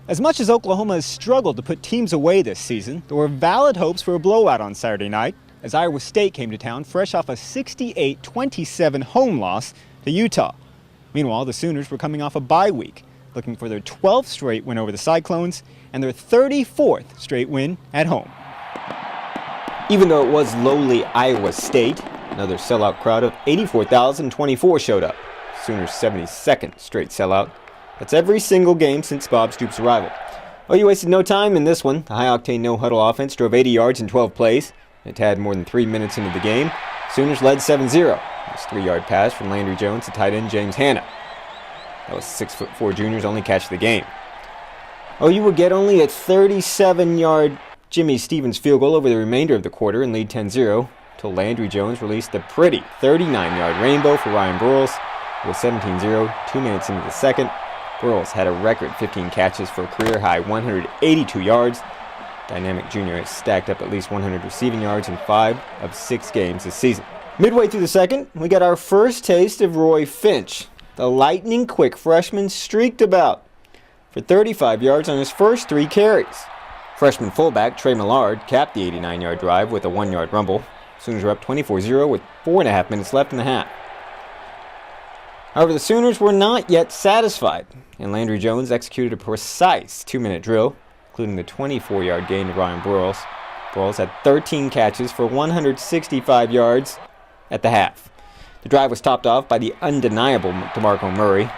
As much as Oklahoma has struggled to put teams away this season, there were valid hopes for a blowout on Saturday night as Iowa State came to town fresh off a 68-27 home loss to Utah. Meanwhile, the Sooners were coming off a bye week, looking for their 12th straight win over the Cyclones and their 34th straight win at home. Even though it was lowly Iowa State, another sellout crowd of 84,024 showed up. Sooners' 72nd straight sellout. That's every single game since Bob Stoops' arrival. OU wasted no time in this one. The high-octane no-huddle offense drove 80 yards in 12 plays. It had more than 3 minutes into the game. Sooners led 7-0. This 3-yard pass from Landry Jones to tight end James Hanna. That was 6'4" junior's only catch of the game. OU would get only a 37-yard Jimmy Stevens field goal over the remainder of the quarter and lead 10-0 until Landry Jones released the pretty 39-yard rainbow for Ryan Broyles. It was 17-0, 2 minutes into the second. Broyles had a record 15 catches for a career-high 182 yards. Dynamic junior has stacked up at least 100 receiving yards in 5 of 6 games this season. Midway through the second, we got our first taste of Roy Finch. The lightning-quick freshman streaked about for 35 yards on his first 3 carries. Freshman fullback Trey Millard capped the 89-yard drive with a 1-yard rumble. Sooners were up 24-0 with 4.5 minutes left in the half. However, the Sooners were not yet satisfied, and Landry Jones executed a precise 2-minute drill, including the 24-yard gain to Ryan Broyles. Broyles had 13 catches for 165 yards at the half. The drive was topped off by the undeniable DeMarco Murray,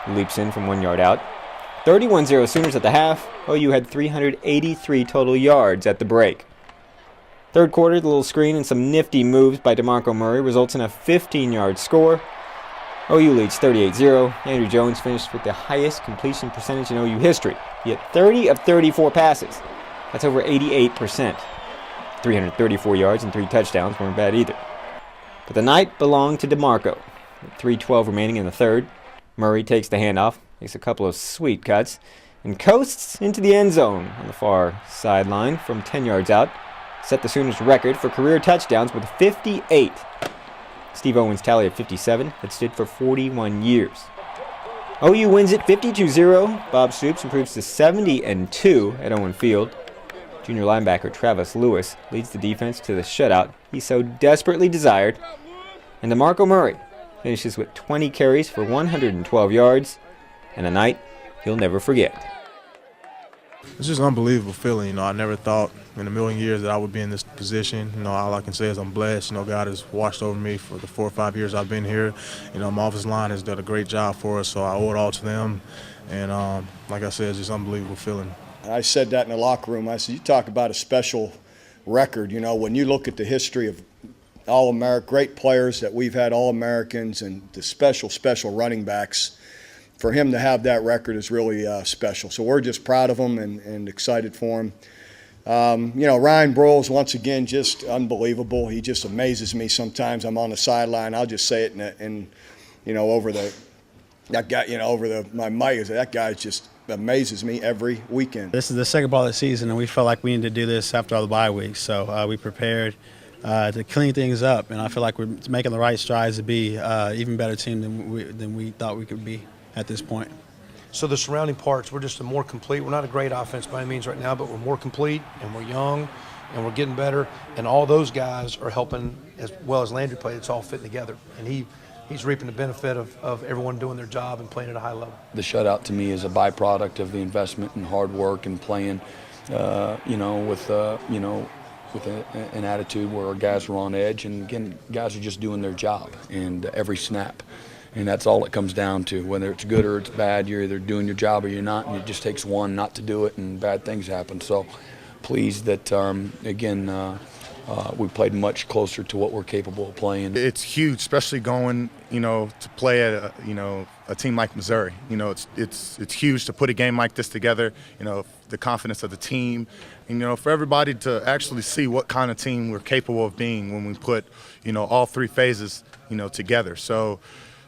who leaps in from 1 yard out. 31-0 Sooners at the half. OU had 383 total yards at the break. Third quarter, the little screen and some nifty moves by DeMarco Murray results in a 15-yard score. OU leads 38-0. Andrew Jones finished with the highest completion percentage in OU history. He had 30 of 34 passes. That's over 88%. 334 yards and 3 touchdowns weren't bad either. But the night belonged to DeMarco. With 3:12 remaining in the third, Murray takes the handoff, makes a couple of sweet cuts, and coasts into the end zone on the far sideline from 10 yards out. Set the Sooners' record for career touchdowns with 58. Steve Owens' tally of 57 had stood for 41 years. OU wins it 52-0. Bob Stoops improves to 70-2 at Owen Field. Junior linebacker Travis Lewis leads the defense to the shutout he so desperately desired. And DeMarco Murray finishes with 20 carries for 112 yards and a night he'll never forget. It's just an unbelievable feeling. I never thought in a million years that I would be in this position. All I can say is I'm blessed. God has watched over me for the 4 or 5 years I've been here. My office line has done a great job for us, so I owe it all to them. And like I said, it's just an unbelievable feeling. I said that in the locker room. I said, you talk about a special record. When you look at the history of All-American, great players that we've had All-Americans and the special running backs, for him to have that record is really special. So we're just proud of him and excited for him. Ryan Broyles, once again, just unbelievable. He just amazes me sometimes. I'm on the sideline. I'll just say it over my mic. That guy just amazes me every weekend. This is the second ball of the season, and we felt like we needed to do this after all the bye weeks. So we prepared to clean things up, and I feel like we're making the right strides to be an even better team than we thought we could be at this point. So the surrounding parts, we're just more complete. We're not a great offense by any means right now, but we're more complete, and we're young, and we're getting better, and all those guys are helping as well as Landry played. It's all fitting together, and he's reaping the benefit of everyone doing their job and playing at a high level. The shutout to me is a byproduct of the investment and hard work and playing, with an attitude where our guys are on edge, and again, guys are just doing their job and every snap. And that's all it comes down to. Whether it's good or it's bad, you're either doing your job or you're not, and it just takes one not to do it, and bad things happen. So pleased that, we played much closer to what we're capable of playing. It's huge, especially going, to play at a team like Missouri. It's huge to put a game like this together, the confidence of the team, and, for everybody to actually see what kind of team we're capable of being when we put, all 3 phases, together. So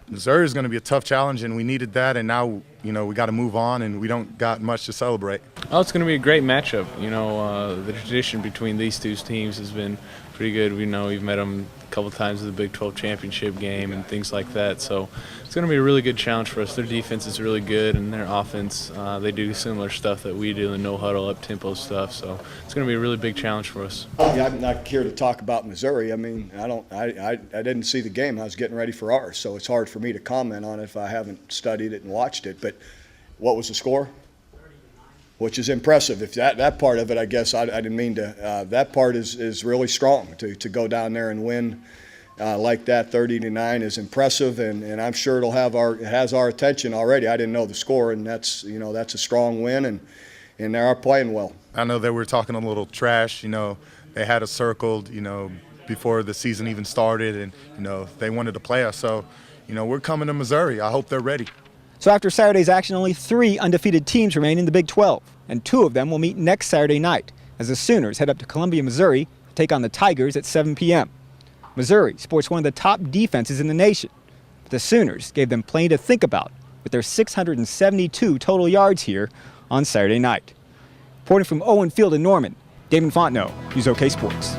Missouri is going to be a tough challenge, and we needed that, and now, we got to move on, and we don't got much to celebrate. Oh, it's going to be a great matchup. The tradition between these two teams has been pretty good. We know we've met them a couple times in the Big 12 championship game and things like that. So it's going to be a really good challenge for us. Their defense is really good, and their offense, they do similar stuff that we do, the no-huddle, up-tempo stuff. So it's going to be a really big challenge for us. Yeah, I'm not here to talk about Missouri. I mean, I didn't see the game. I was getting ready for ours, so it's hard for me to comment on it if I haven't studied it and watched it. But what was the score? Which is impressive. If that part of it, I guess I didn't mean to. That part is really strong to go down there and win like that. 30-9 is impressive, and I'm sure it has our attention already. I didn't know the score, and that's a strong win, and they are playing well. I know they were talking a little trash. They had us circled. Before the season even started, and they wanted to play us. So, we're coming to Missouri. I hope they're ready. So after Saturday's action, only 3 undefeated teams remain in the Big 12, and 2 of them will meet next Saturday night as the Sooners head up to Columbia, Missouri to take on the Tigers at 7 p.m. Missouri sports one of the top defenses in the nation, but the Sooners gave them plenty to think about with their 672 total yards here on Saturday night. Reporting from Owen Field in Norman, Damon Fontenot, News OK Sports.